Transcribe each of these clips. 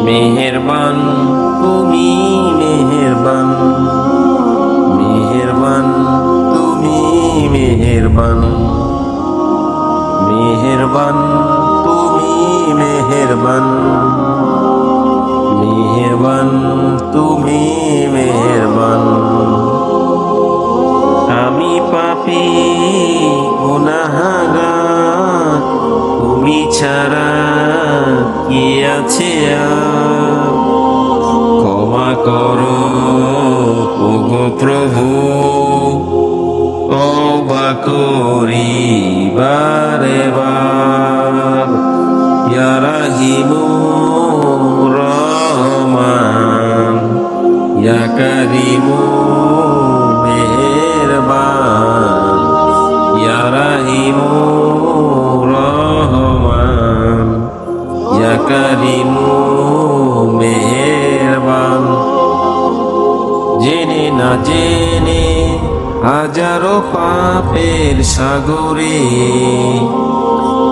মেহেরবান তুমি মেহেরবান, মেহেরবান তুমি মেহেরবান, মেহেরবান তুমি মেহেরবান, মেহেরবান তুমি মেহেরবান। আমি পাপী গুনাহগার, তুমি ছাড়া কি আছে আর? ক্ষমা করো ওগো প্রভু, তওবা করি বারে বার। ইয়া রাহিমু রহমান, ইয়া কারিমু মেহেরবান, ইয়া রাহিমু রহমান, ইয়া কারিমু মেহেরবান। জেনে না জেনে হাজারো পাপের সাগরে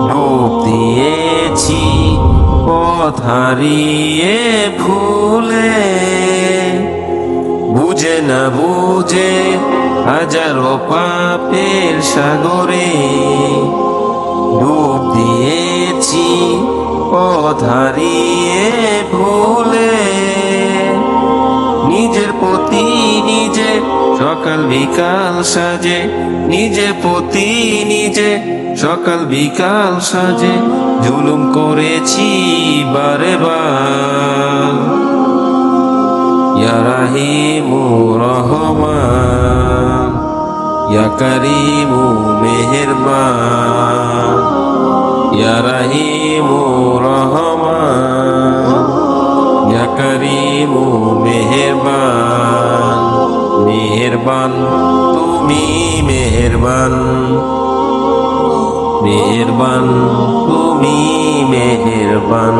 ডুব দিয়েছি, পথ হারিয়ে ভুলে। বুঝে না বুঝে হাজারো পাপের সাগরে ডুব দিয়েছি, পথ হারিয়ে ভুলে। নিজের প্রতি নিজে সকাল বিকাল সাজে, নিজের প্রতি নিজে সকাল বিকাল সাজে জুলুম করেছি বারে বার। ইয়া রাহিমু রহমান, ইয়া কারিমু মেহেরবান, ইয়া রাহিমু রহমান, ইয়া কারিমু মেহেরবান। মেহেরবান তুমি মেহেরবান, মেহেরবান তুমি মেহেরবান।